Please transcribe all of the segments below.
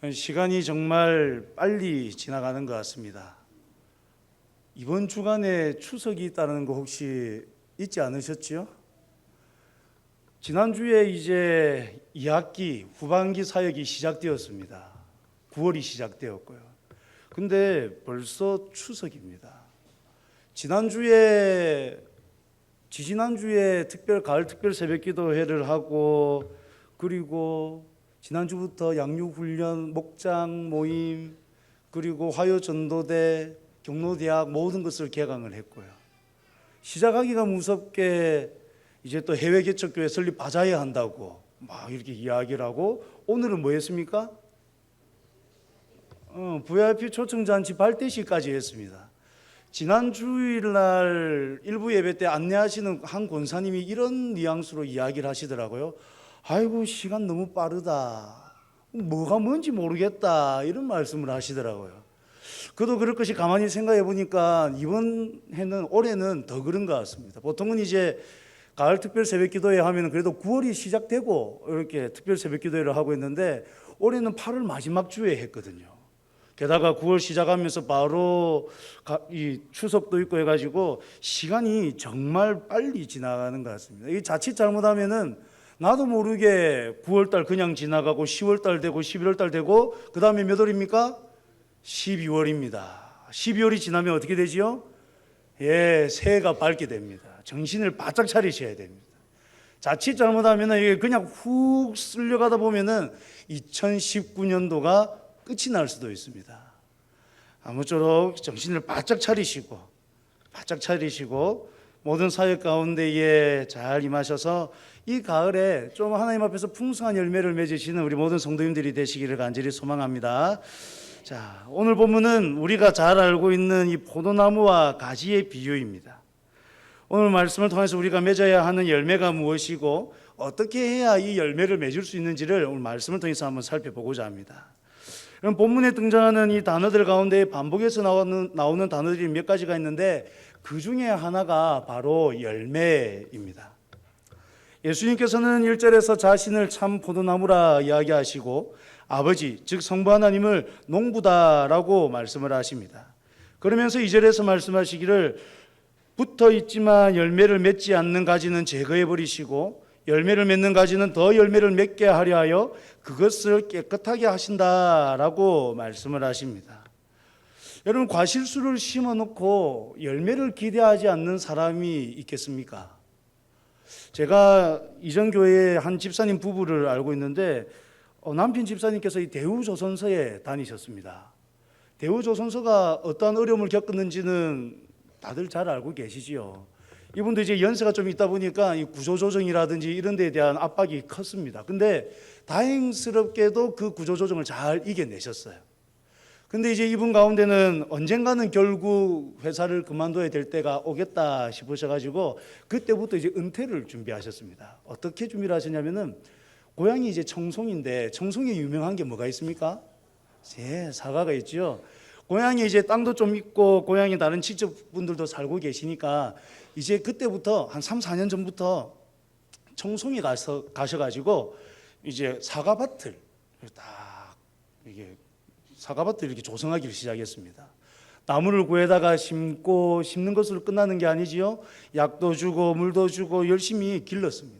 시간이 정말 빨리 지나가는 것 같습니다. 이번 주간에 추석이 있다는 거 혹시 잊지 않으셨지요? 지난주에 이제 2학기 후반기 사역이 시작되었습니다. 9월이 시작되었고요. 근데 벌써 추석입니다. 지지난주에 가을 특별 새벽기도회를 하고, 그리고 지난주부터 양육훈련, 목장 모임, 그리고 화요전도대, 경로대학 모든 것을 개강을 했고요. 시작하기가 무섭게 이제 또 해외 개척교회 설립 받아야 한다고 막 이렇게 이야기를 하고, 오늘은 뭐 했습니까? VIP 초청잔치 발대식까지 했습니다. 지난 주일날 일부 예배 때 안내하시는 한 권사님이 이런 뉘앙스로 이야기를 하시더라고요. 아이고 시간 너무 빠르다, 뭐가 뭔지 모르겠다, 이런 말씀을 하시더라고요. 그도 그럴 것이 가만히 생각해 보니까 이번 해는, 올해는 더 그런 것 같습니다. 보통은 이제 가을 특별 새벽 기도회 하면 그래도 9월이 시작되고 이렇게 특별 새벽 기도회를 하고 있는데, 올해는 8월 마지막 주에 했거든요. 게다가 9월 시작하면서 바로 이 추석도 있고 해가지고 시간이 정말 빨리 지나가는 것 같습니다. 이 자칫 잘못하면은 나도 모르게 9월달 그냥 지나가고 10월달 되고 11월달 되고, 그 다음에 몇 월입니까? 12월입니다. 12월이 지나면 어떻게 되지요? 새해가 밝게 됩니다. 정신을 바짝 차리셔야 됩니다. 자칫 잘못하면 이게 그냥 훅 쓸려가다 보면은 2019년도가 끝이 날 수도 있습니다. 아무쪼록 정신을 바짝 차리시고 모든 사역 가운데에 잘 임하셔서 이 가을에 좀 하나님 앞에서 풍성한 열매를 맺으시는 우리 모든 성도님들이 되시기를 간절히 소망합니다. 자, 오늘 본문은 우리가 잘 알고 있는 이 포도나무와 가지의 비유입니다. 오늘 말씀을 통해서 우리가 맺어야 하는 열매가 무엇이고 어떻게 해야 이 열매를 맺을 수 있는지를 오늘 말씀을 통해서 한번 살펴보고자 합니다. 그럼 본문에 등장하는 이 단어들 가운데 반복해서 나오는 단어들이 몇 가지가 있는데, 그 중에 하나가 바로 열매입니다. 예수님께서는 1절에서 자신을 참 포도나무라 이야기하시고 아버지, 즉 성부 하나님을 농부다라고 말씀을 하십니다. 그러면서 2절에서 말씀하시기를 붙어 있지만 열매를 맺지 않는 가지는 제거해 버리시고 열매를 맺는 가지는 더 열매를 맺게 하려 하여 그것을 깨끗하게 하신다라고 말씀을 하십니다. 여러분, 과실수를 심어놓고 열매를 기대하지 않는 사람이 있겠습니까? 제가 이전 교회에 한 집사님 부부를 알고 있는데, 남편 집사님께서 이 대우조선소에 다니셨습니다. 대우조선소가 어떠한 어려움을 겪었는지는 다들 잘 알고 계시지요. 이분도 이제 연세가 좀 있다 보니까 이 구조조정이라든지 이런 데에 대한 압박이 컸습니다. 근데 다행스럽게도 그 구조조정을 잘 이겨내셨어요. 근데 이제 이분 가운데는 언젠가는 결국 회사를 그만둬야 될 때가 오겠다 싶으셔가지고 그때부터 이제 은퇴를 준비하셨습니다. 어떻게 준비를 하셨냐면은, 고향이 이제 청송인데 청송에 유명한 게 뭐가 있습니까? 사과가 있죠. 고향에 이제 땅도 좀 있고 고향에 다른 친척분들도 살고 계시니까 이제 그때부터 한 3, 4년 전부터 청송에 가셔가지고 이제 사과밭을 이렇게 조성하기를 시작했습니다. 나무를 구해다가 심는 것으로 끝나는 게 아니지요. 약도 주고 물도 주고 열심히 길렀습니다.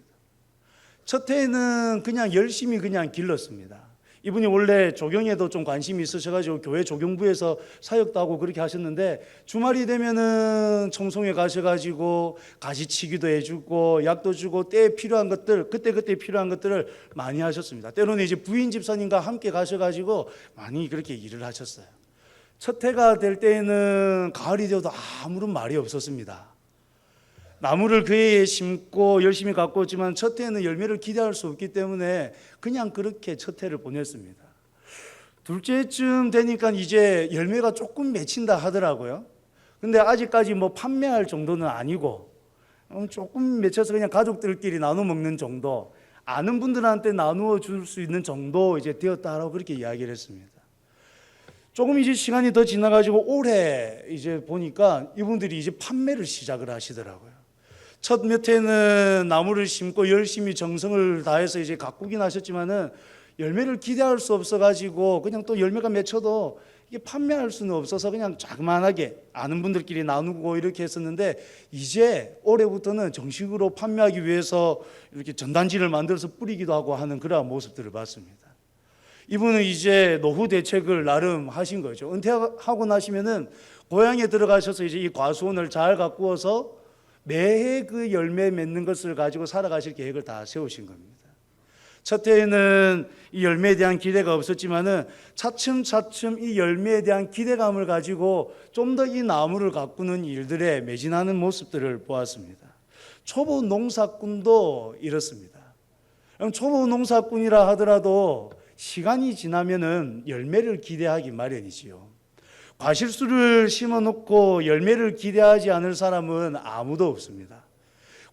첫 해에는 그냥 열심히 길렀습니다. 이분이 원래 조경에도 좀 관심이 있으셔가지고 교회 조경부에서 사역도 하고 그렇게 하셨는데, 주말이 되면은 청송에 가셔가지고 가지치기도 해주고 약도 주고 때에 필요한 것들, 그때 필요한 것들을 많이 하셨습니다. 때로는 이제 부인 집사님과 함께 가셔가지고 많이 그렇게 일을 하셨어요. 첫 해가 될 때에는 가을이 되어도 아무런 말이 없었습니다. 나무를 그 해에 심고 열심히 가꾸었지만 첫 해에는 열매를 기대할 수 없기 때문에 그냥 그렇게 첫 해를 보냈습니다. 둘째 해쯤 되니까 이제 열매가 조금 맺힌다 하더라고요. 근데 아직까지 뭐 판매할 정도는 아니고 조금 맺혀서 그냥 가족들끼리 나눠 먹는 정도, 아는 분들한테 나누어 줄 수 있는 정도 이제 되었다라고 그렇게 이야기를 했습니다. 조금 이제 시간이 더 지나가지고 올해 이제 보니까 이분들이 이제 판매를 시작을 하시더라고요. 첫 몇 해는 나무를 심고 열심히 정성을 다해서 이제 가꾸긴 하셨지만은 열매를 기대할 수 없어가지고 그냥 또 열매가 맺혀도 이게 판매할 수는 없어서 그냥 자그만하게 아는 분들끼리 나누고 이렇게 했었는데, 이제 올해부터는 정식으로 판매하기 위해서 이렇게 전단지를 만들어서 뿌리기도 하고 하는 그러한 모습들을 봤습니다. 이분은 이제 노후 대책을 나름 하신 거죠. 은퇴하고 나시면은 고향에 들어가셔서 이제 이 과수원을 잘 가꾸어서 매해 그 열매 맺는 것을 가지고 살아가실 계획을 다 세우신 겁니다. 첫 해에는 이 열매에 대한 기대가 없었지만은 차츰차츰 이 열매에 대한 기대감을 가지고 좀 더 이 나무를 가꾸는 일들에 매진하는 모습들을 보았습니다. 초보 농사꾼도 이렇습니다. 초보 농사꾼이라 하더라도 시간이 지나면은 열매를 기대하기 마련이지요. 과실수를 심어놓고 열매를 기대하지 않을 사람은 아무도 없습니다.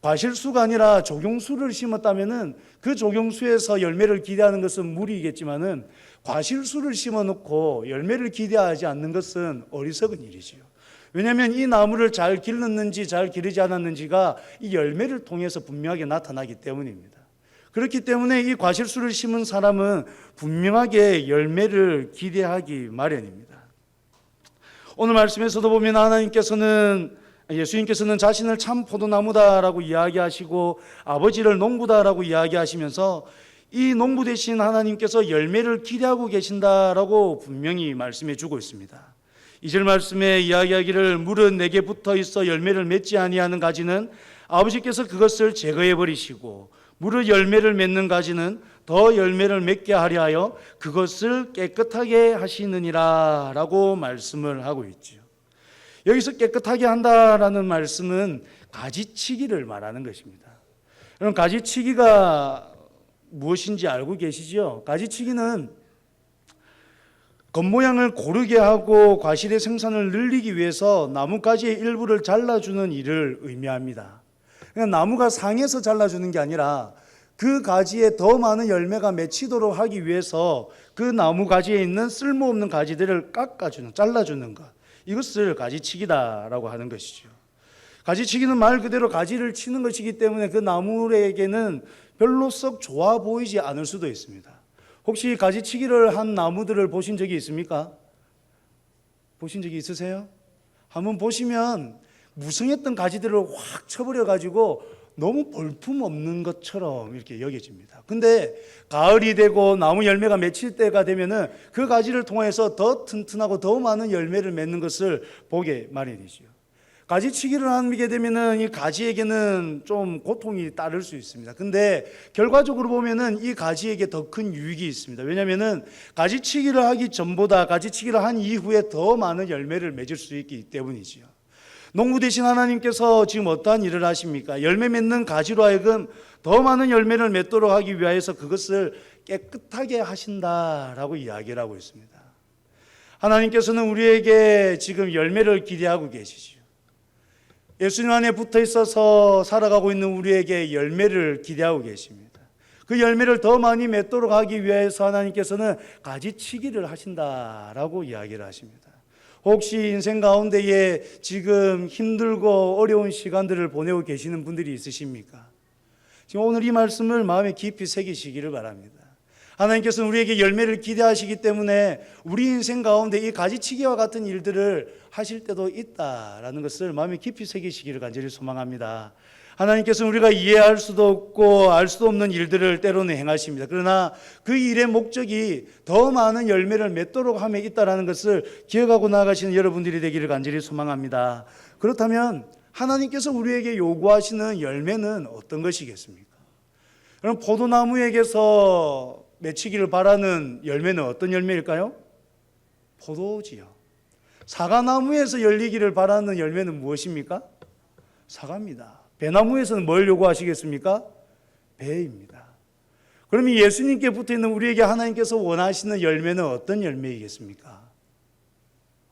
과실수가 아니라 조경수를 심었다면은 그 조경수에서 열매를 기대하는 것은 무리이겠지만은 과실수를 심어놓고 열매를 기대하지 않는 것은 어리석은 일이지요. 왜냐하면 이 나무를 잘 길렀는지 잘 기르지 않았는지가 이 열매를 통해서 분명하게 나타나기 때문입니다. 그렇기 때문에 이 과실수를 심은 사람은 분명하게 열매를 기대하기 마련입니다. 오늘 말씀에서도 보면 예수님께서는 자신을 참 포도나무다라고 이야기하시고 아버지를 농부다라고 이야기하시면서 이 농부 되신 하나님께서 열매를 기대하고 계신다라고 분명히 말씀해 주고 있습니다. 2절 말씀에 이야기하기를 물은 내게 붙어 있어 열매를 맺지 아니하는 가지는 아버지께서 그것을 제거해 버리시고 무릇 열매를 맺는 가지는 더 열매를 맺게 하려 하여 그것을 깨끗하게 하시느니라 라고 말씀을 하고 있죠. 여기서 깨끗하게 한다라는 말씀은 가지치기를 말하는 것입니다. 그럼 가지치기가 무엇인지 알고 계시죠? 가지치기는 겉모양을 고르게 하고 과실의 생산을 늘리기 위해서 나뭇가지의 일부를 잘라주는 일을 의미합니다. 그러니까 나무가 상해서 잘라주는 게 아니라 그 가지에 더 많은 열매가 맺히도록 하기 위해서 그 나무 가지에 있는 쓸모없는 가지들을 깎아주는, 잘라주는 것, 이것을 가지치기다라고 하는 것이죠. 가지치기는 말 그대로 가지를 치는 것이기 때문에 그 나무에게는 별로 썩 좋아 보이지 않을 수도 있습니다. 혹시 가지치기를 한 나무들을 보신 적이 있습니까? 보신 적이 있으세요? 한번 보시면 무성했던 가지들을 확 쳐버려 가지고 너무 볼품없는 것처럼 이렇게 여겨집니다. 근데 가을이 되고 나무 열매가 맺힐 때가 되면은 그 가지를 통해서 더 튼튼하고 더 많은 열매를 맺는 것을 보게 마련이지요. 가지치기를 하게 되면은 이 가지에게는 좀 고통이 따를 수 있습니다. 근데 결과적으로 보면은 이 가지에게 더 큰 유익이 있습니다. 왜냐면은 가지치기를 하기 전보다 가지치기를 한 이후에 더 많은 열매를 맺을 수 있기 때문이지요. 농부 되신 하나님께서 지금 어떠한 일을 하십니까? 열매 맺는 가지로 하여금 더 많은 열매를 맺도록 하기 위하여서 그것을 깨끗하게 하신다라고 이야기를 하고 있습니다. 하나님께서는 우리에게 지금 열매를 기대하고 계시죠. 예수님 안에 붙어 있어서 살아가고 있는 우리에게 열매를 기대하고 계십니다. 그 열매를 더 많이 맺도록 하기 위해서 하나님께서는 가지치기를 하신다라고 이야기를 하십니다. 혹시 인생 가운데에 지금 힘들고 어려운 시간들을 보내고 계시는 분들이 있으십니까? 지금 오늘 이 말씀을 마음에 깊이 새기시기를 바랍니다. 하나님께서는 우리에게 열매를 기대하시기 때문에 우리 인생 가운데 이 가지치기와 같은 일들을 하실 때도 있다라는 것을 마음에 깊이 새기시기를 간절히 소망합니다. 하나님께서는 우리가 이해할 수도 없고 알 수도 없는 일들을 때로는 행하십니다. 그러나 그 일의 목적이 더 많은 열매를 맺도록 함에 있다는 것을 기억하고 나아가시는 여러분들이 되기를 간절히 소망합니다. 그렇다면 하나님께서 우리에게 요구하시는 열매는 어떤 것이겠습니까? 그럼 포도나무에게서 맺히기를 바라는 열매는 어떤 열매일까요? 포도지요. 사과나무에서 열리기를 바라는 열매는 무엇입니까? 사과입니다. 배나무에서는 뭘 요구하시겠습니까? 배입니다. 그럼 예수님께 붙어있는 우리에게 하나님께서 원하시는 열매는 어떤 열매이겠습니까?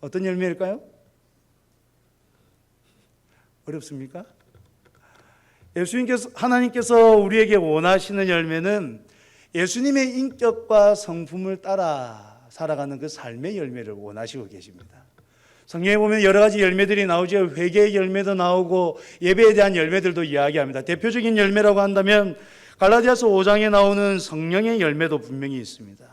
어떤 열매일까요? 어렵습니까? 하나님께서 우리에게 원하시는 열매는 예수님의 인격과 성품을 따라 살아가는 그 삶의 열매를 원하시고 계십니다. 성경에 보면 여러 가지 열매들이 나오죠. 회개의 열매도 나오고 예배에 대한 열매들도 이야기합니다. 대표적인 열매라고 한다면 갈라디아서 5장에 나오는 성령의 열매도 분명히 있습니다.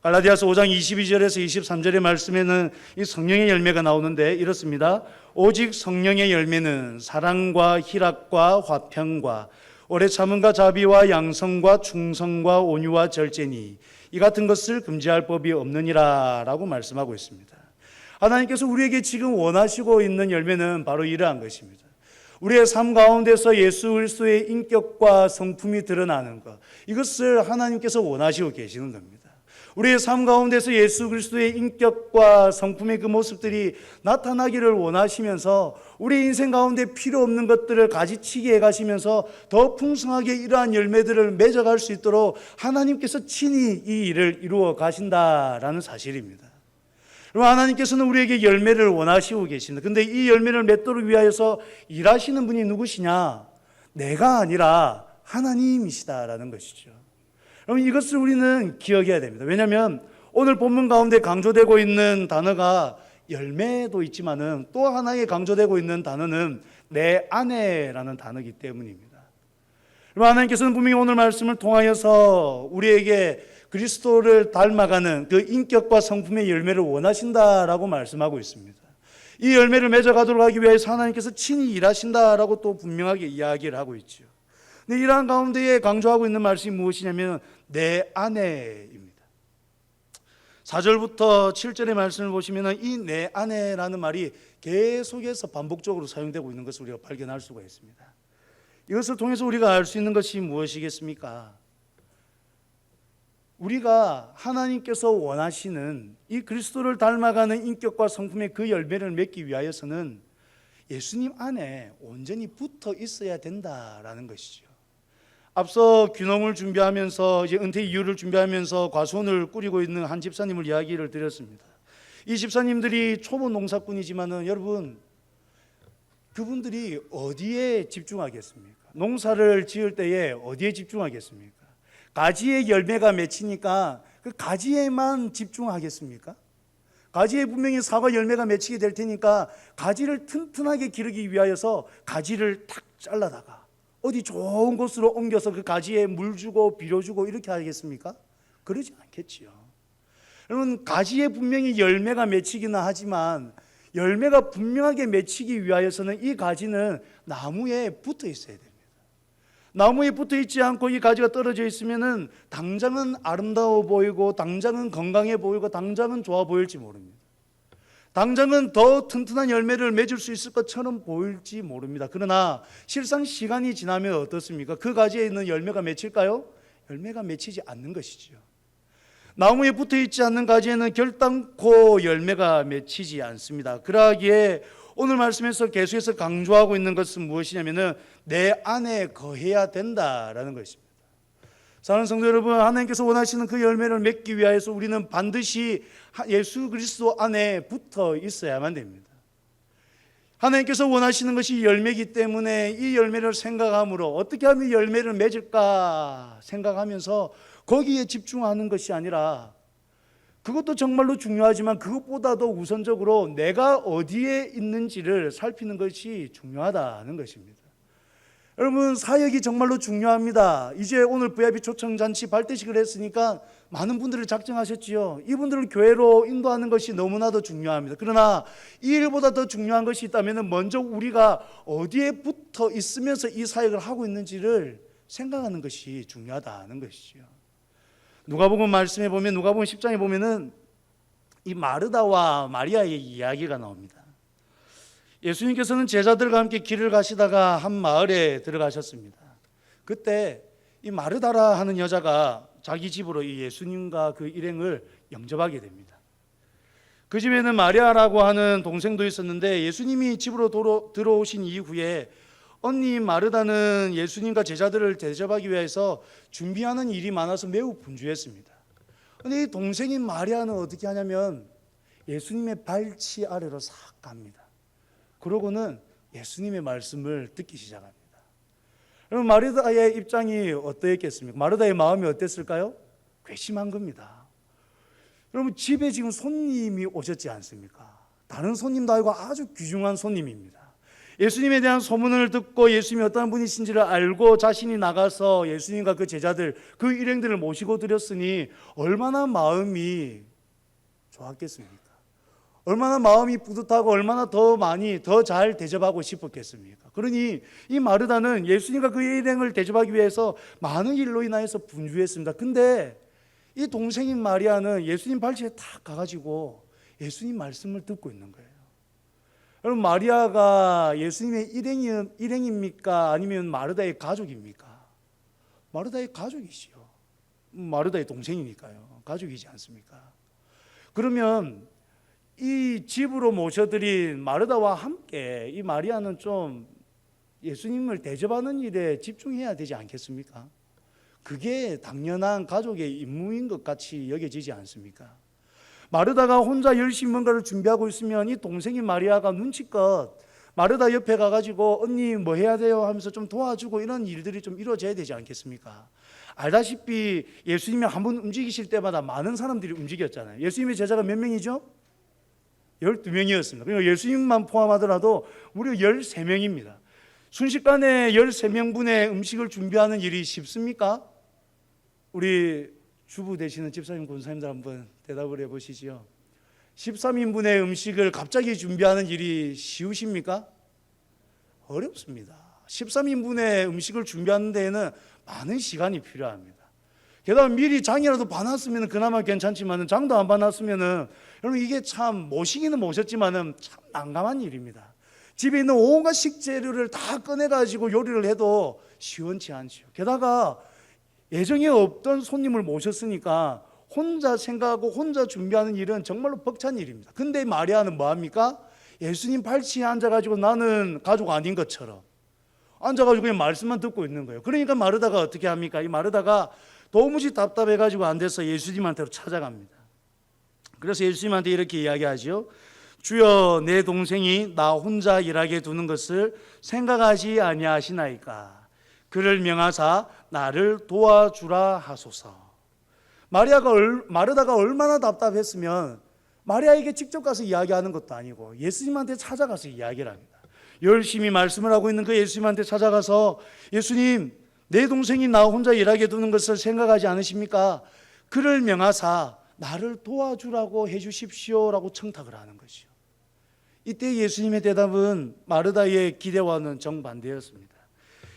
갈라디아서 5장 22절에서 23절의 말씀에는 이 성령의 열매가 나오는데 이렇습니다. 오직 성령의 열매는 사랑과 희락과 화평과 오래 참음과 자비와 양성과 충성과 온유와 절제니 이 같은 것을 금지할 법이 없느니라 라고 말씀하고 있습니다. 하나님께서 우리에게 지금 원하시고 있는 열매는 바로 이러한 것입니다. 우리의 삶 가운데서 예수 그리스도의 인격과 성품이 드러나는 것, 이것을 하나님께서 원하시고 계시는 겁니다. 우리의 삶 가운데서 예수 그리스도의 인격과 성품의 그 모습들이 나타나기를 원하시면서 우리 인생 가운데 필요 없는 것들을 가지치기 해가시면서 더 풍성하게 이러한 열매들을 맺어갈 수 있도록 하나님께서 친히 이 일을 이루어 가신다라는 사실입니다. 그리고 하나님께서는 우리에게 열매를 원하시고 계신다. 근데 이 열매를 맺도록 위하여서 일하시는 분이 누구시냐? 내가 아니라 하나님이시다라는 것이죠. 그럼 이것을 우리는 기억해야 됩니다. 왜냐하면 오늘 본문 가운데 강조되고 있는 단어가 열매도 있지만은 또 하나의 강조되고 있는 단어는 내 안에라는 단어이기 때문입니다. 그럼 하나님께서는 분명히 오늘 말씀을 통하여서 우리에게 그리스도를 닮아가는 그 인격과 성품의 열매를 원하신다라고 말씀하고 있습니다. 이 열매를 맺어가도록 하기 위해서 하나님께서 친히 일하신다라고 또 분명하게 이야기를 하고 있죠. 근데 이러한 가운데에 강조하고 있는 말씀이 무엇이냐면 내 안에입니다. 4절부터 7절의 말씀을 보시면 이 내 안에라는 말이 계속해서 반복적으로 사용되고 있는 것을 우리가 발견할 수가 있습니다. 이것을 통해서 우리가 알 수 있는 것이 무엇이겠습니까? 우리가 하나님께서 원하시는 이 그리스도를 닮아가는 인격과 성품의 그 열매를 맺기 위하여서는 예수님 안에 온전히 붙어 있어야 된다라는 것이죠. 앞서 귀농을 준비하면서 이제 은퇴 이후를 준비하면서 과수원을 꾸리고 있는 한 집사님을 이야기를 드렸습니다. 이 집사님들이 초보 농사꾼이지만은 여러분 그분들이 어디에 집중하겠습니까? 농사를 지을 때에 어디에 집중하겠습니까? 가지에 열매가 맺히니까 그 가지에만 집중하겠습니까? 가지에 분명히 사과 열매가 맺히게 될 테니까 가지를 튼튼하게 기르기 위하여서 가지를 탁 잘라다가 어디 좋은 곳으로 옮겨서 그 가지에 물 주고 비료 주고 이렇게 하겠습니까? 그러지 않겠지요. 여러분 가지에 분명히 열매가 맺히기는 하지만 열매가 분명하게 맺히기 위하여서는 이 가지는 나무에 붙어 있어야 됩니다. 나무에 붙어 있지 않고 이 가지가 떨어져 있으면은 당장은 아름다워 보이고 당장은 건강해 보이고 당장은 좋아 보일지 모릅니다. 당장은 더 튼튼한 열매를 맺을 수 있을 것처럼 보일지 모릅니다. 그러나 실상 시간이 지나면 어떻습니까? 그 가지에 있는 열매가 맺힐까요? 열매가 맺히지 않는 것이죠. 나무에 붙어 있지 않는 가지에는 결단코 열매가 맺히지 않습니다. 그러기에 오늘 말씀에서 계속해서 강조하고 있는 것은 무엇이냐면은 내 안에 거해야 된다라는 것입니다. 사랑하는 성도 여러분, 하나님께서 원하시는 그 열매를 맺기 위하여서 우리는 반드시 예수 그리스도 안에 붙어 있어야만 됩니다. 하나님께서 원하시는 것이 열매이기 때문에 이 열매를 생각함으로 어떻게 하면 열매를 맺을까 생각하면서 거기에 집중하는 것이 아니라 그것도 정말로 중요하지만 그것보다도 우선적으로 내가 어디에 있는지를 살피는 것이 중요하다는 것입니다. 여러분 사역이 정말로 중요합니다. 이제 오늘 VIP 초청잔치 발대식을 했으니까 많은 분들을 작정하셨지요. 이분들을 교회로 인도하는 것이 너무나도 중요합니다. 그러나 이 일보다 더 중요한 것이 있다면 먼저 우리가 어디에 붙어 있으면서 이 사역을 하고 있는지를 생각하는 것이 중요하다는 것이죠. 누가복음 말씀에 보면 누가복음 10장에 보면은 이 마르다와 마리아의 이야기가 나옵니다. 예수님께서는 제자들과 함께 길을 가시다가 한 마을에 들어가셨습니다. 그때 이 마르다라 하는 여자가 자기 집으로 이 예수님과 그 일행을 영접하게 됩니다. 그 집에는 마리아라고 하는 동생도 있었는데 예수님이 집으로 들어오신 이후에 언니 마르다는 예수님과 제자들을 대접하기 위해서 준비하는 일이 많아서 매우 분주했습니다. 그런데 이 동생인 마리아는 어떻게 하냐면 예수님의 발치 아래로 싹 갑니다. 그러고는 예수님의 말씀을 듣기 시작합니다. 그럼 마르다의 입장이 어떠했겠습니까? 마르다의 마음이 어땠을까요? 괘씸한 겁니다. 여러분 집에 지금 손님이 오셨지 않습니까? 다른 손님도 아니고 아주 귀중한 손님입니다. 예수님에 대한 소문을 듣고 예수님이 어떤 분이신지를 알고 자신이 나가서 예수님과 그 제자들, 그 일행들을 모시고 드렸으니 얼마나 마음이 좋았겠습니까? 얼마나 마음이 뿌듯하고 얼마나 더 많이 더 잘 대접하고 싶었겠습니까? 그러니 이 마르다는 예수님과 그 일행을 대접하기 위해서 많은 일로 인하여서 분주했습니다. 근데 이 동생인 마리아는 예수님 발치에 탁 가가지고 예수님 말씀을 듣고 있는 거예요. 여러분, 마리아가 예수님의 일행입니까? 아니면 마르다의 가족입니까? 마르다의 가족이시요. 마르다의 동생이니까요. 가족이지 않습니까? 그러면 이 집으로 모셔드린 마르다와 함께 이 마리아는 좀 예수님을 대접하는 일에 집중해야 되지 않겠습니까? 그게 당연한 가족의 임무인 것 같이 여겨지지 않습니까? 마르다가 혼자 열심히 뭔가를 준비하고 있으면 이 동생인 마리아가 눈치껏 마르다 옆에 가가지고 언니 뭐 해야 돼요 하면서 좀 도와주고 이런 일들이 좀 이루어져야 되지 않겠습니까? 알다시피 예수님이 한번 움직이실 때마다 많은 사람들이 움직였잖아요. 예수님의 제자가 몇 명이죠? 12명이었습니다. 그리고 예수님만 포함하더라도 무려 13명입니다. 순식간에 13명분의 음식을 준비하는 일이 쉽습니까? 우리 주부 되시는 집사님, 권사님들 한번 대답을 해보시죠. 13인분의 음식을 갑자기 준비하는 일이 쉬우십니까? 어렵습니다. 13인분의 음식을 준비하는 데에는 많은 시간이 필요합니다. 게다가 미리 장이라도 봐놨으면 그나마 괜찮지만 장도 안 봐놨으면 여러분 이게 참 모시기는 모셨지만 참 난감한 일입니다. 집에 있는 온갖 식재료를 다 꺼내가지고 요리를 해도 시원치 않죠. 게다가 예정에 없던 손님을 모셨으니까 혼자 생각하고 혼자 준비하는 일은 정말로 벅찬 일입니다. 근데 마리아는 뭐합니까? 예수님 발치에 앉아가지고 나는 가족 아닌 것처럼 앉아가지고 그냥 말씀만 듣고 있는 거예요. 그러니까 마르다가 어떻게 합니까? 이 마르다가 도무지 답답해가지고 안 돼서 예수님한테로 찾아갑니다. 그래서 예수님한테 이렇게 이야기하죠. 주여, 내 동생이 나 혼자 일하게 두는 것을 생각하지 아니하시나이까? 그를 명하사 나를 도와주라 하소서. 마르다가 얼마나 답답했으면 마리아에게 직접 가서 이야기하는 것도 아니고 예수님한테 찾아가서 이야기를 합니다. 열심히 말씀을 하고 있는 그 예수님한테 찾아가서 예수님, 내 동생이 나 혼자 일하게 두는 것을 생각하지 않으십니까? 그를 명하사 나를 도와주라고 해주십시오라고 청탁을 하는 것이요. 이때 예수님의 대답은 마르다의 기대와는 정반대였습니다.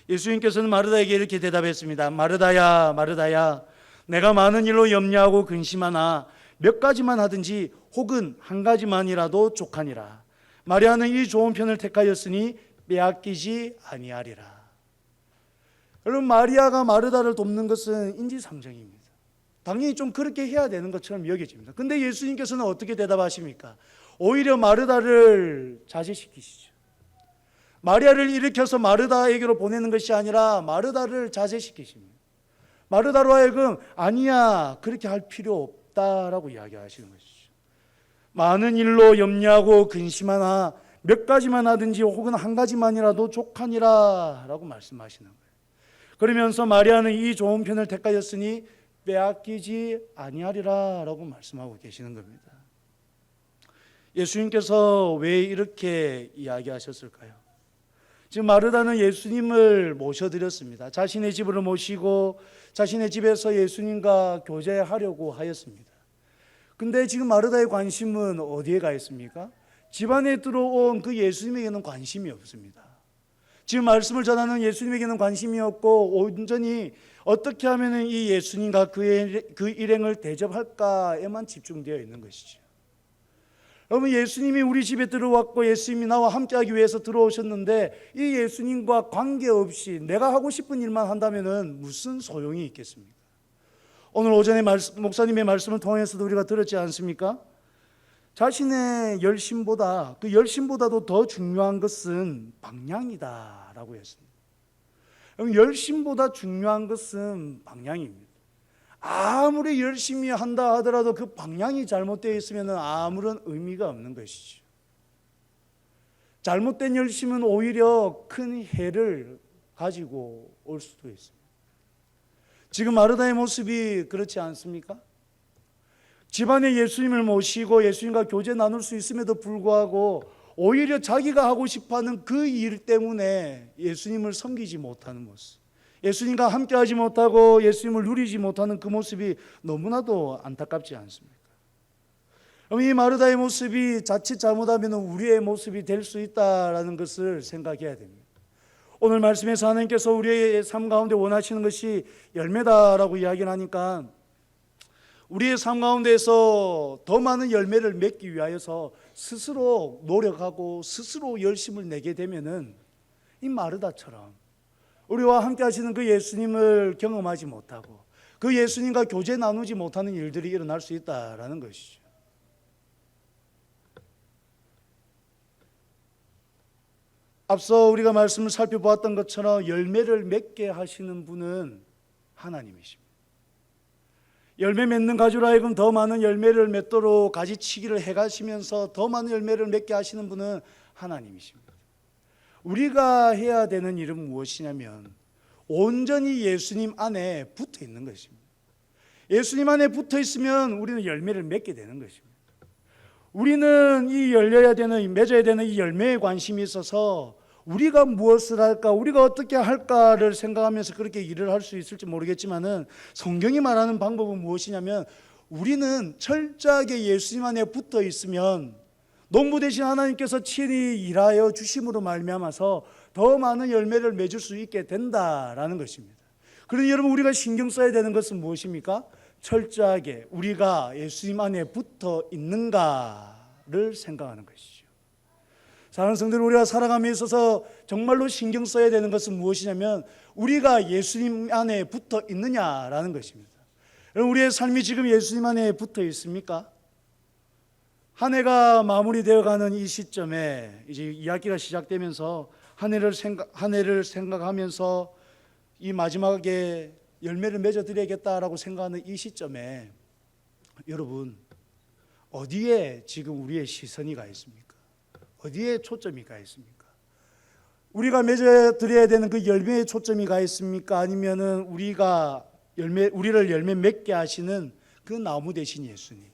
예수님께서는 마르다에게 이렇게 대답했습니다. 마르다야, 마르다야, 내가 많은 일로 염려하고 근심하나 몇 가지만 하든지 혹은 한 가지만이라도 족하니라. 마리아는 이 좋은 편을 택하였으니 빼앗기지 아니하리라. 여러분, 마리아가 마르다를 돕는 것은 인지상정입니다. 당연히 좀 그렇게 해야 되는 것처럼 여겨집니다. 근데 예수님께서는 어떻게 대답하십니까? 오히려 마르다를 자제시키시죠. 마리아를 일으켜서 마르다에게로 보내는 것이 아니라 마르다를 자제시키십니다. 마르다로 하여금 아니야, 그렇게 할 필요 없다라고 이야기하시는 것이죠. 많은 일로 염려하고 근심하나 몇 가지만 하든지 혹은 한 가지만이라도 족하니라 라고 말씀하시는 거예요. 그러면서 마리아는 이 좋은 편을 택하였으니 빼앗기지 아니하리라 라고 말씀하고 계시는 겁니다. 예수님께서 왜 이렇게 이야기하셨을까요? 지금 마르다는 예수님을 모셔드렸습니다. 자신의 집으로 모시고 자신의 집에서 예수님과 교제하려고 하였습니다. 근데 지금 마르다의 관심은 어디에 가 있습니까? 집안에 들어온 그 예수님에게는 관심이 없습니다. 지금 말씀을 전하는 예수님에게는 관심이 없고 온전히 어떻게 하면 이 예수님과 그 일행을 대접할까에만 집중되어 있는 것이죠. 여러분, 예수님이 우리 집에 들어왔고 예수님이 나와 함께하기 위해서 들어오셨는데 이 예수님과 관계없이 내가 하고 싶은 일만 한다면 무슨 소용이 있겠습니까? 오늘 오전에 목사님의 말씀을 통해서도 우리가 들었지 않습니까? 자신의 열심보다 그 열심보다도 더 중요한 것은 방향이다 라고 했습니다. 여러분, 열심보다 중요한 것은 방향입니다. 아무리 열심히 한다 하더라도 그 방향이 잘못되어 있으면 아무런 의미가 없는 것이죠. 잘못된 열심은 오히려 큰 해를 가지고 올 수도 있습니다. 지금 마르다의 모습이 그렇지 않습니까? 집안에 예수님을 모시고 예수님과 교제 나눌 수 있음에도 불구하고 오히려 자기가 하고 싶어하는 그 일 때문에 예수님을 섬기지 못하는 모습, 예수님과 함께하지 못하고 예수님을 누리지 못하는 그 모습이 너무나도 안타깝지 않습니까? 이 마르다의 모습이 자칫 잘못하면 우리의 모습이 될 수 있다라는 것을 생각해야 됩니다. 오늘 말씀에서 하나님께서 우리의 삶 가운데 원하시는 것이 열매다라고 이야기를 하니까 우리의 삶 가운데에서 더 많은 열매를 맺기 위하여서 스스로 노력하고 스스로 열심을 내게 되면은 이 마르다처럼 우리와 함께 하시는 그 예수님을 경험하지 못하고 그 예수님과 교제 나누지 못하는 일들이 일어날 수 있다라는 것이죠. 앞서 우리가 말씀을 살펴보았던 것처럼 열매를 맺게 하시는 분은 하나님이십니다. 열매 맺는 가지로 하여금 더 많은 열매를 맺도록 가지치기를 해가시면서 더 많은 열매를 맺게 하시는 분은 하나님이십니다. 우리가 해야 되는 일은 무엇이냐면 온전히 예수님 안에 붙어 있는 것입니다. 예수님 안에 붙어 있으면 우리는 열매를 맺게 되는 것입니다. 우리는 이 열려야 되는, 맺어야 되는 이 열매에 관심이 있어서 우리가 무엇을 할까, 우리가 어떻게 할까를 생각하면서 그렇게 일을 할 수 있을지 모르겠지만은 성경이 말하는 방법은 무엇이냐면 우리는 철저하게 예수님 안에 붙어 있으면 농부 대신 하나님께서 친히 일하여 주심으로 말미암아서 더 많은 열매를 맺을 수 있게 된다라는 것입니다. 그러니 여러분, 우리가 신경 써야 되는 것은 무엇입니까? 철저하게 우리가 예수님 안에 붙어 있는가를 생각하는 것이죠. 사랑하는 성도들, 우리가 살아감에 있어서 정말로 신경 써야 되는 것은 무엇이냐면 우리가 예수님 안에 붙어 있느냐라는 것입니다. 여러분, 우리의 삶이 지금 예수님 안에 붙어 있습니까? 한 해가 마무리되어가는 이 시점에 이제 2학기가 시작되면서 한 해를 생각하면서 이 마지막에 열매를 맺어드려야겠다라고 생각하는 이 시점에 여러분, 어디에 지금 우리의 시선이 가 있습니까? 어디에 초점이 가 있습니까? 우리가 맺어드려야 되는 그 열매에 초점이 가 있습니까? 아니면은 우리를 열매 맺게 하시는 그 나무 대신 예수님,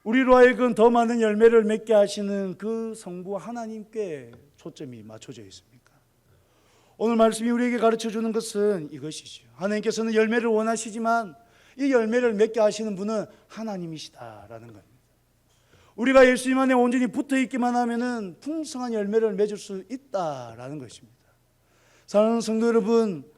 우리로 하여금 더 많은 열매를 맺게 하시는 그 성부 하나님께 초점이 맞춰져 있습니까? 오늘 말씀이 우리에게 가르쳐주는 것은 이것이죠. 하나님께서는 열매를 원하시지만 이 열매를 맺게 하시는 분은 하나님이시다라는 겁니다. 우리가 예수님 안에 온전히 붙어 있기만 하면은 풍성한 열매를 맺을 수 있다라는 것입니다. 사랑하는 성도 여러분,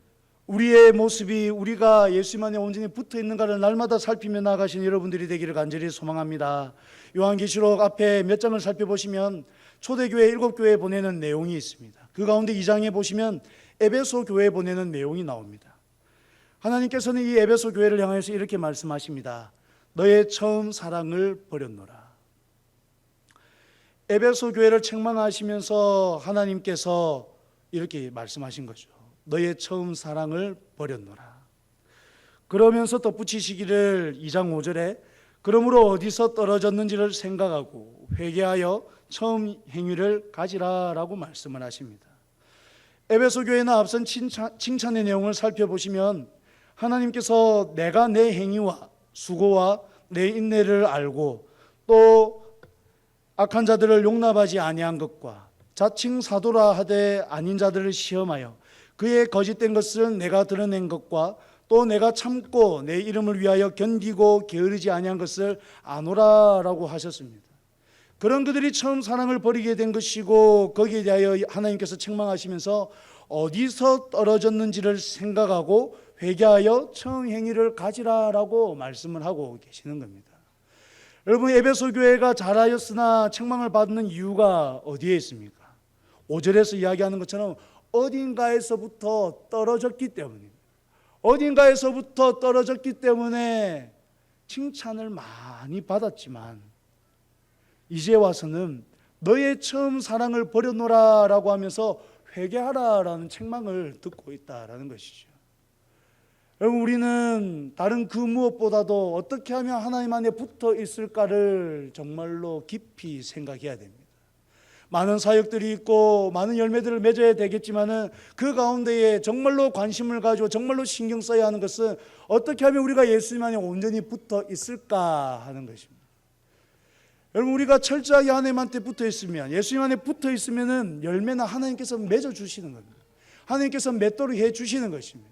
우리의 모습이 우리가 예수님 안에 온전히 붙어 있는가를 날마다 살피며 나아가시는 여러분들이 되기를 간절히 소망합니다. 요한계시록 앞에 몇 장을 살펴보시면 초대교회 7교회에 보내는 내용이 있습니다. 그 가운데 2장에 보시면 에베소 교회에 보내는 내용이 나옵니다. 하나님께서는 이 에베소 교회를 향해서 이렇게 말씀하십니다. 너의 처음 사랑을 버렸노라. 에베소 교회를 책망하시면서 하나님께서 이렇게 말씀하신 거죠. 너의 처음 사랑을 버렸노라. 그러면서 덧붙이시기를 2장 5절에 그러므로 어디서 떨어졌는지를 생각하고 회개하여 처음 행위를 가지라라고 말씀을 하십니다. 에베소 교회는 앞선 칭찬의 내용을 살펴보시면 하나님께서 내가 내 행위와 수고와 내 인내를 알고 또 악한 자들을 용납하지 아니한 것과 자칭 사도라 하되 아닌 자들을 시험하여 그의 거짓된 것을 내가 드러낸 것과 또 내가 참고 내 이름을 위하여 견디고 게으르지 아니한 것을 아노라라고 하셨습니다. 그런 그들이 처음 사랑을 버리게 된 것이고 거기에 대하여 하나님께서 책망하시면서 어디서 떨어졌는지를 생각하고 회개하여 처음 행위를 가지라라고 말씀을 하고 계시는 겁니다. 여러분, 에베소 교회가 잘하였으나 책망을 받는 이유가 어디에 있습니까? 5절에서 이야기하는 것처럼 어딘가에서부터 떨어졌기 때문입니다. 어딘가에서부터 떨어졌기 때문에 칭찬을 많이 받았지만 이제 와서는 너의 처음 사랑을 버려놓으라라고 하면서 회개하라라는 책망을 듣고 있다라는 것이죠. 여러분, 우리는 다른 그 무엇보다도 어떻게 하면 하나님 안에 붙어 있을까를 정말로 깊이 생각해야 됩니다. 많은 사역들이 있고 많은 열매들을 맺어야 되겠지만은 그 가운데에 정말로 관심을 가지고 정말로 신경 써야 하는 것은 어떻게 하면 우리가 예수님 안에 온전히 붙어 있을까 하는 것입니다. 여러분, 우리가 철저하게 하나님한테 붙어 있으면, 예수님 안에 붙어 있으면은 열매는 하나님께서 맺어 주시는 겁니다. 하나님께서 맺도록 해 주시는 것입니다.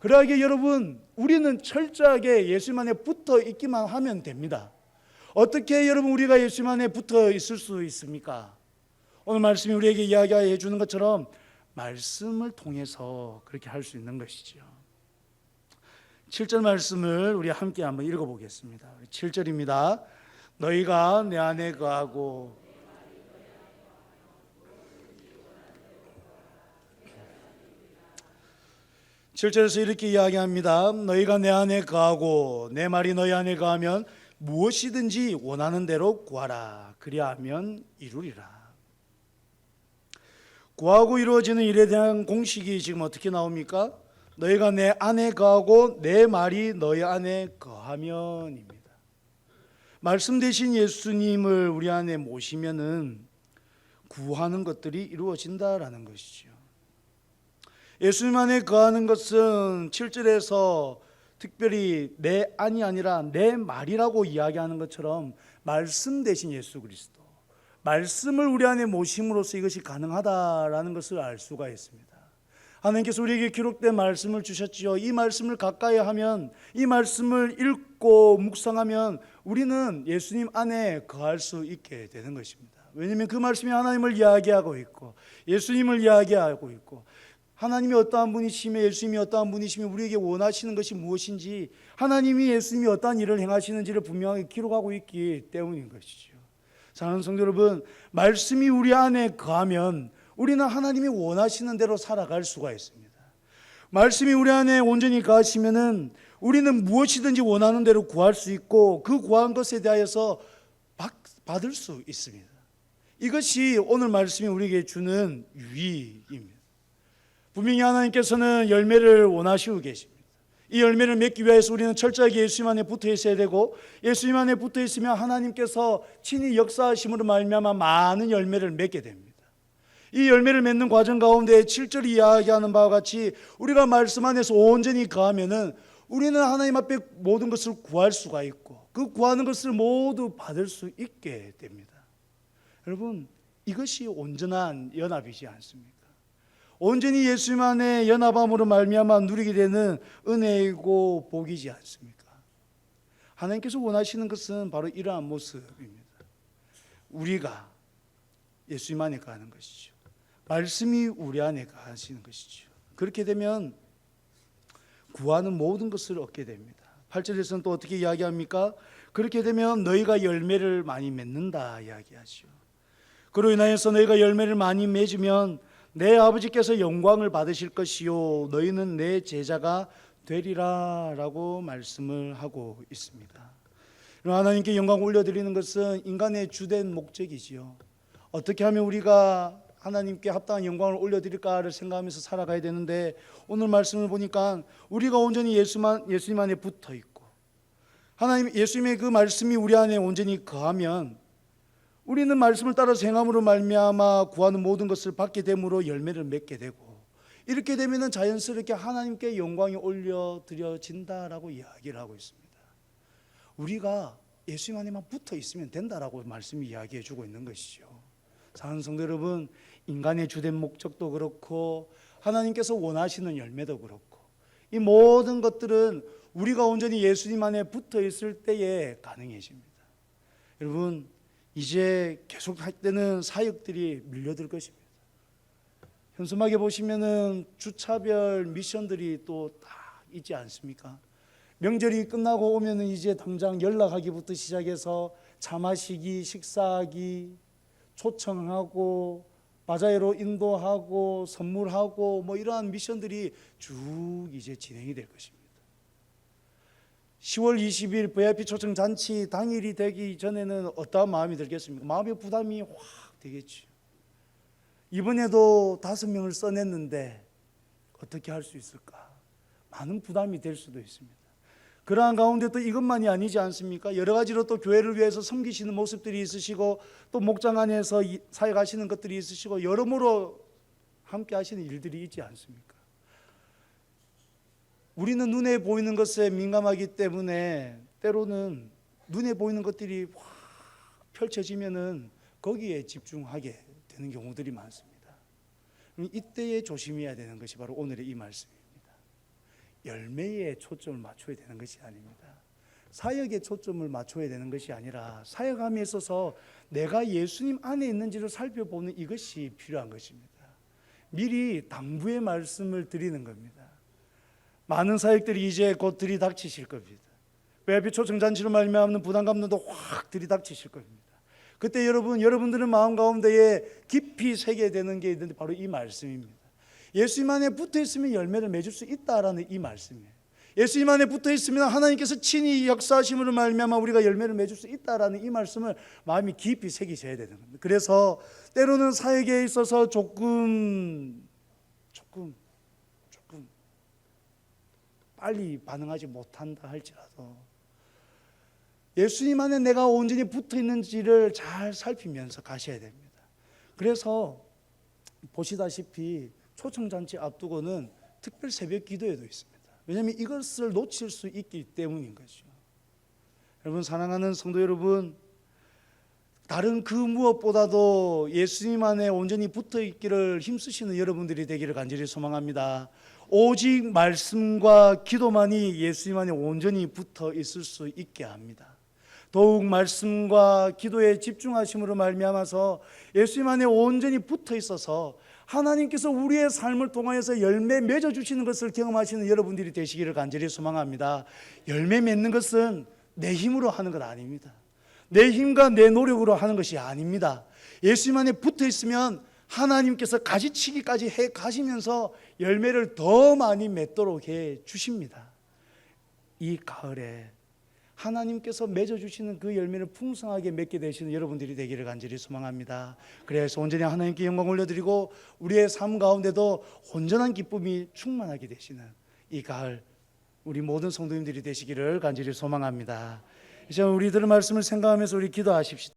그러하게 여러분, 우리는 철저하게 예수님 안에 붙어 있기만 하면 됩니다. 어떻게 여러분 우리가 예수님 안에 붙어 있을 수 있습니까? 오늘 말씀이 우리에게 이야기해 주는 것처럼 말씀을 통해서 그렇게 할 수 있는 것이죠. 7절 말씀을 우리 함께 한번 읽어보겠습니다. 7절입니다. 너희가 내 안에 거하고 (7절에서) 이렇게 이야기합니다. 너희가 내 안에 거하고 내 말이 너희 안에 거하면 무엇이든지 원하는 대로 구하라. 그리하면 이루리라. 구하고 이루어지는 일에 대한 공식이 지금 어떻게 나옵니까? 너희가 내 안에 거하고 내 말이 너희 안에 거하면입니다. 말씀 대신 예수님을 우리 안에 모시면은 구하는 것들이 이루어진다라는 것이죠. 예수님 안에 거하는 것은 7절에서 특별히 내 안이 아니라 내 말이라고 이야기하는 것처럼 말씀 대신 예수 그리스도, 말씀을 우리 안에 모심으로써 이것이 가능하다라는 것을 알 수가 있습니다. 하나님께서 우리에게 기록된 말씀을 주셨지요. 이 말씀을 가까이 하면, 이 말씀을 읽고 묵상하면 우리는 예수님 안에 거할 수 있게 되는 것입니다. 왜냐하면 그 말씀이 하나님을 이야기하고 있고 예수님을 이야기하고 있고, 하나님이 어떠한 분이시며 예수님이 어떠한 분이시며 우리에게 원하시는 것이 무엇인지, 하나님이 예수님이 어떠한 일을 행하시는지를 분명하게 기록하고 있기 때문인 것이죠. 사랑하는 성도 여러분, 말씀이 우리 안에 거하면 우리는 하나님이 원하시는 대로 살아갈 수가 있습니다. 말씀이 우리 안에 온전히 거하시면은 우리는 무엇이든지 원하는 대로 구할 수 있고, 그 구한 것에 대하여서 받을 수 있습니다. 이것이 오늘 말씀이 우리에게 주는 유의입니다. 분명히 하나님께서는 열매를 원하시고 계십니다. 이 열매를 맺기 위해서 우리는 철저하게 예수님 안에 붙어 있어야 되고, 예수님 안에 붙어 있으면 하나님께서 친히 역사하심으로 말미암아 많은 열매를 맺게 됩니다. 이 열매를 맺는 과정 가운데 7절이 이야기하는 바와 같이 우리가 말씀 안에서 온전히 거하면은 우리는 하나님 앞에 모든 것을 구할 수가 있고, 그 구하는 것을 모두 받을 수 있게 됩니다. 여러분, 이것이 온전한 연합이지 않습니까? 온전히 예수님 안에 연합함으로 말미암아 누리게 되는 은혜이고 복이지 않습니까? 하나님께서 원하시는 것은 바로 이러한 모습입니다. 우리가 예수님 안에 거하는 것이죠. 말씀이 우리 안에 거하시는 것이죠. 그렇게 되면 구하는 모든 것을 얻게 됩니다. 8절에서는 또 어떻게 이야기합니까? 그렇게 되면 너희가 열매를 많이 맺는다 이야기하죠. 그로 인하여서 너희가 열매를 많이 맺으면 내 아버지께서 영광을 받으실 것이요 너희는 내 제자가 되리라 라고 말씀을 하고 있습니다. 하나님께 영광을 올려드리는 것은 인간의 주된 목적이지요. 어떻게 하면 우리가 하나님께 합당한 영광을 올려드릴까를 생각하면서 살아가야 되는데, 오늘 말씀을 보니까 우리가 온전히 예수님 안에 붙어 있고, 하나님 예수님의 그 말씀이 우리 안에 온전히 거하면 우리는 말씀을 따라서 행함으로 말미암아 구하는 모든 것을 받게 됨으로 열매를 맺게 되고, 이렇게 되면은 자연스럽게 하나님께 영광이 올려드려진다라고 이야기를 하고 있습니다. 우리가 예수님 안에만 붙어 있으면 된다라고 말씀이 이야기해 주고 있는 것이죠. 사랑하는 성도 여러분, 인간의 주된 목적도 그렇고 하나님께서 원하시는 열매도 그렇고, 이 모든 것들은 우리가 온전히 예수님 안에 붙어 있을 때에 가능해집니다. 여러분, 이제 계속 할 때는 사역들이 밀려들 것입니다. 현수막에 보시면은 주차별 미션들이 또 다 있지 않습니까? 명절이 끝나고 오면은 이제 당장 연락하기부터 시작해서 차 마시기, 식사하기, 초청하고 바자회로 인도하고 선물하고 뭐 이러한 미션들이 쭉 이제 진행이 될 것입니다. 10월 20일 VIP 초청 잔치 당일이 되기 전에는 어떠한 마음이 들겠습니까? 마음의 부담이 확 되겠죠. 이번에도 5명을 써냈는데 어떻게 할 수 있을까? 많은 부담이 될 수도 있습니다. 그러한 가운데 또 이것만이 아니지 않습니까? 여러 가지로 또 교회를 위해서 섬기시는 모습들이 있으시고, 또 목장 안에서 사역하시는 것들이 있으시고, 여러모로 함께 하시는 일들이 있지 않습니까? 우리는 눈에 보이는 것에 민감하기 때문에 때로는 눈에 보이는 것들이 확 펼쳐지면은 거기에 집중하게 되는 경우들이 많습니다. 이때에 조심해야 되는 것이 바로 오늘의 이 말씀입니다. 열매에 초점을 맞춰야 되는 것이 아닙니다. 사역에 초점을 맞춰야 되는 것이 아니라 사역함에 있어서 내가 예수님 안에 있는지를 살펴보는 이것이 필요한 것입니다. 미리 당부의 말씀을 드리는 겁니다. 많은 사역들이 이제 곧 들이닥치실 겁니다. VIP 초청잔치로 말미암는 부담감도 확 들이닥치실 겁니다. 그때 여러분들은 마음 가운데에 깊이 새게 되는 게 있는데 바로 이 말씀입니다. 예수님 안에 붙어 있으면 열매를 맺을 수 있다라는 이 말씀이에요. 예수님 안에 붙어 있으면 하나님께서 친히 역사하심으로 말미암아 우리가 열매를 맺을 수 있다라는 이 말씀을 마음이 깊이 새기셔야 되는 겁니다. 그래서 때로는 사역에 있어서 조금 빨리 반응하지 못한다 할지라도 예수님 안에 내가 온전히 붙어 있는지를 잘 살피면서 가셔야 됩니다. 그래서 보시다시피 초청잔치 앞두고는 특별 새벽 기도회도 있습니다. 왜냐하면 이것을 놓칠 수 있기 때문인 거죠. 여러분, 사랑하는 성도 여러분, 다른 그 무엇보다도 예수님 안에 온전히 붙어 있기를 힘쓰시는 여러분들이 되기를 간절히 소망합니다. 오직 말씀과 기도만이 예수님 안에 온전히 붙어 있을 수 있게 합니다. 더욱 말씀과 기도에 집중하심으로 말미암아서 예수님 안에 온전히 붙어 있어서 하나님께서 우리의 삶을 통하여서 열매 맺어주시는 것을 경험하시는 여러분들이 되시기를 간절히 소망합니다. 열매 맺는 것은 내 힘으로 하는 것 아닙니다. 내 힘과 내 노력으로 하는 것이 아닙니다. 예수님 안에 붙어 있으면 하나님께서 가지치기까지 해 가시면서 열매를 더 많이 맺도록 해 주십니다. 이 가을에 하나님께서 맺어주시는 그 열매를 풍성하게 맺게 되시는 여러분들이 되기를 간절히 소망합니다. 그래서 온전히 하나님께 영광 올려드리고 우리의 삶 가운데도 온전한 기쁨이 충만하게 되시는 이 가을 우리 모든 성도님들이 되시기를 간절히 소망합니다. 이제 우리들의 말씀을 생각하면서 우리 기도하십시다.